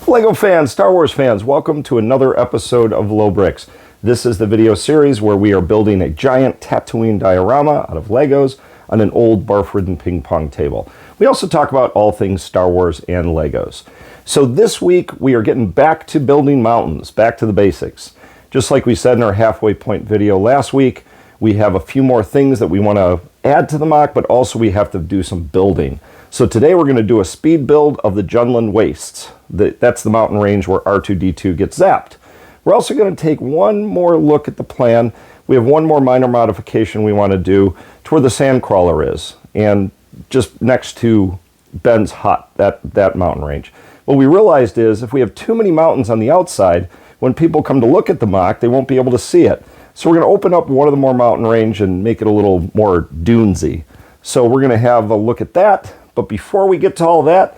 Lego fans, Star Wars fans, welcome to another episode of Lobricks. This is the video series where we are building a giant Tatooine diorama out of Legos on an old barf-ridden ping pong table. We also talk about all things Star Wars and Legos. So this week we are getting back to building mountains, back to the basics. Just like we said in our halfway point video last week, we have a few more things that we want to add to the MOC, but also we have to do some building. So today we're going to do a speed build of the Jundland Wastes. That's the mountain range where R2-D2 gets zapped. We're also going to take one more look at the plan. We have one more minor modification we want to do to where the sandcrawler is, and just next to Ben's hut, that mountain range. What we realized is if we have too many mountains on the outside, when people come to look at the MOC, they won't be able to see it. So we're going to open up one of the more mountain range and make it a little more dunesy. So we're going to have a look at that. But before we get to all that,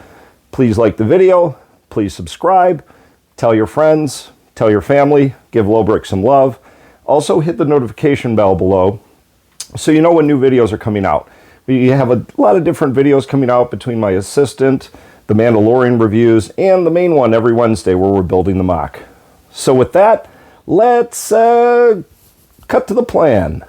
please like the video, please subscribe, tell your friends, tell your family, give Lobricks some love. Also hit the notification bell below so you know when new videos are coming out. We have a lot of different videos coming out between my assistant, the Mandalorian reviews, and the main one every Wednesday where we're building the MOC. So with that, let's cut to the plan.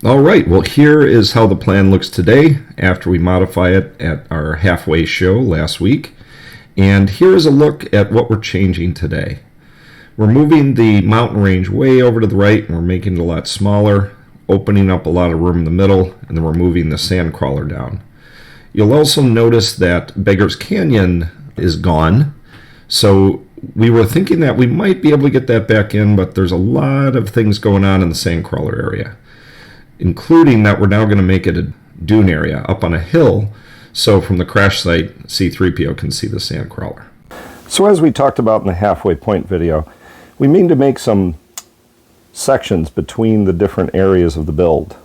All right, well, here is how the plan looks today after we modify it at our halfway show last week. And here is a look at what we're changing today. We're moving the mountain range way over to the right, and we're making it a lot smaller, opening up a lot of room in the middle, and then we're moving the sandcrawler down. You'll also notice that Beggar's Canyon is gone. So we were thinking that we might be able to get that back in, but there's a lot of things going on in the sandcrawler area, including that we're now going to make it a dune area up on a hill, so from the crash site, C-3PO can see the sandcrawler. So as we talked about in the halfway point video, we mean to make some sections between the different areas of the build.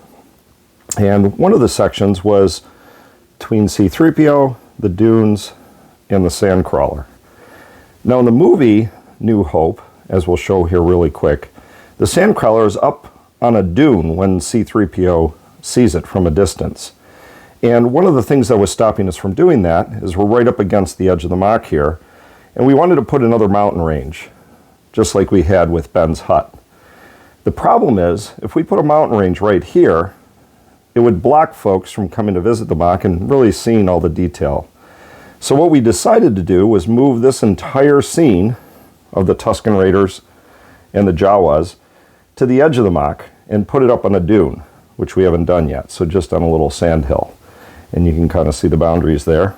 And one of the sections was between C-3PO, the dunes, and the sandcrawler. Now in the movie New Hope, as we'll show here really quick, the sandcrawler is up on a dune when C-3PO sees it from a distance. And one of the things that was stopping us from doing that is we're right up against the edge of the MOC here, and we wanted to put another mountain range, just like we had with Ben's hut. The problem is, if we put a mountain range right here, it would block folks from coming to visit the MOC and really seeing all the detail. So what we decided to do was move this entire scene of the Tusken Raiders and the Jawas to the edge of the MOC and put it up on a dune, which we haven't done yet, so just on a little sand hill. And you can kind of see the boundaries there.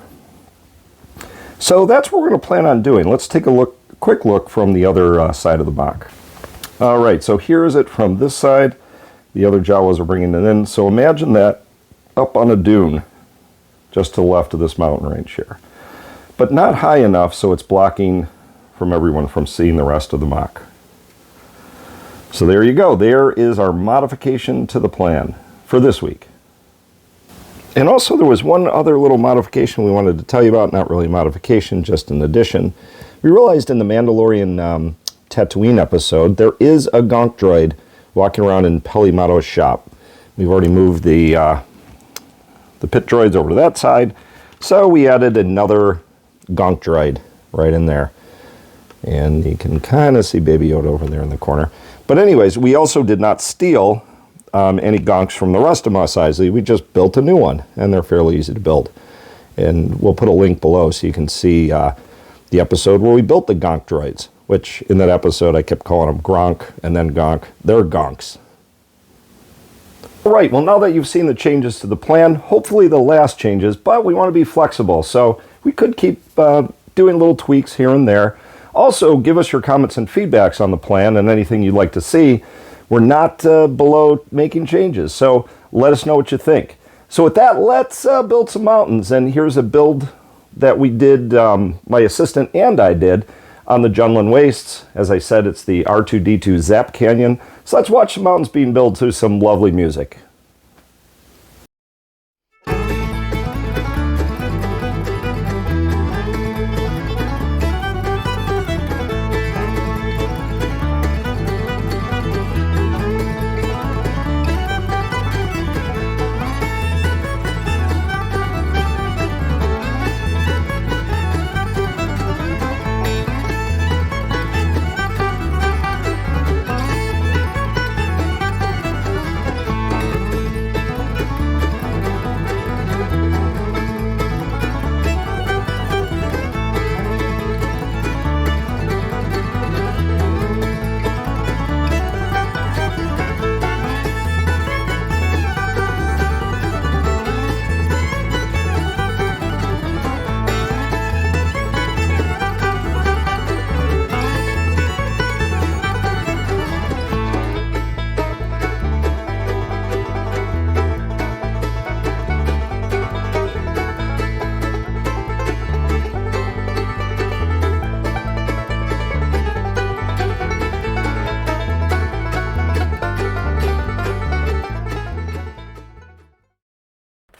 So that's what we're going to plan on doing. Let's take a quick look from the other side of the MOC. All right, so here is it from this side. The other Jawas are bringing it in. So imagine that up on a dune, just to the left of this mountain range here. But not high enough so it's blocking from everyone from seeing the rest of the MOC. So there you go. There is our modification to the plan for this week. And also there was one other little modification we wanted to tell you about. Not really a modification, just an addition. We realized in the Mandalorian Tatooine episode, there is a Gonk Droid walking around in Peli Motto's shop. We've already moved the pit droids over to that side. So we added another Gonk Droid right in there. And you can kind of see Baby Yoda over there in the corner. But anyways, we also did not steal any Gonks from the rest of Mos Eisley. We just built a new one, and they're fairly easy to build. And we'll put a link below so you can see the episode where we built the Gonk Droids, which in that episode I kept calling them Gronk and then Gonk. They're Gonks. All right, well, now that you've seen the changes to the plan, hopefully the last changes, but we want to be flexible, so we could keep doing little tweaks here and there. Also, give us your comments and feedbacks on the plan and anything you'd like to see. We're not below making changes, so let us know what you think. So with that, let's build some mountains. And here's a build that we did, my assistant and I did, on the Jundland Wastes. As I said, it's the R2-D2 Zap Canyon. So let's watch the mountains being built to some lovely music.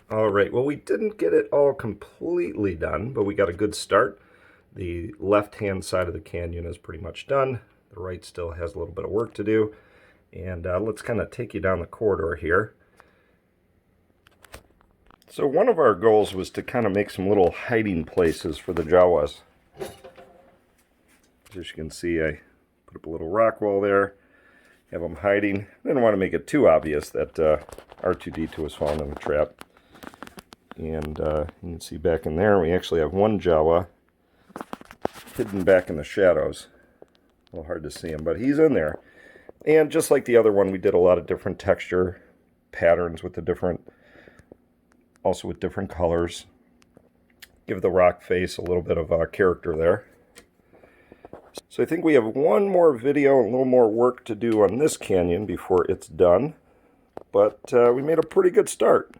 All right, well, we didn't get it all completely done, but we got a good start. The left-hand side of the canyon is pretty much done. The right still has a little bit of work to do. And let's kind of take you down the corridor here. So one of our goals was to kind of make some little hiding places for the Jawas. As you can see, I put up a little rock wall there, have them hiding. I didn't want to make it too obvious that R2-D2 was falling in the trap. And you can see back in there, we actually have one Jawa hidden back in the shadows. A little hard to see him, but he's in there. And just like the other one, we did a lot of different texture patterns with the different, also with different colors. Give the rock face a little bit of character there. So I think we have one more video and a little more work to do on this canyon before it's done. But we made a pretty good start.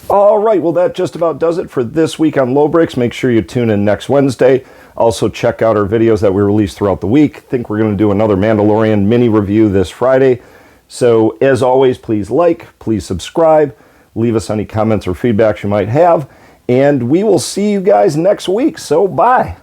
All right, well, that just about does it for this week on Lobricks. Make sure you tune in next Wednesday. Also, check out our videos that we release throughout the week. I think we're going to do another Mandalorian mini review this Friday. So, as always, please like, please subscribe, leave us any comments or feedback you might have, and we will see you guys next week. So, bye.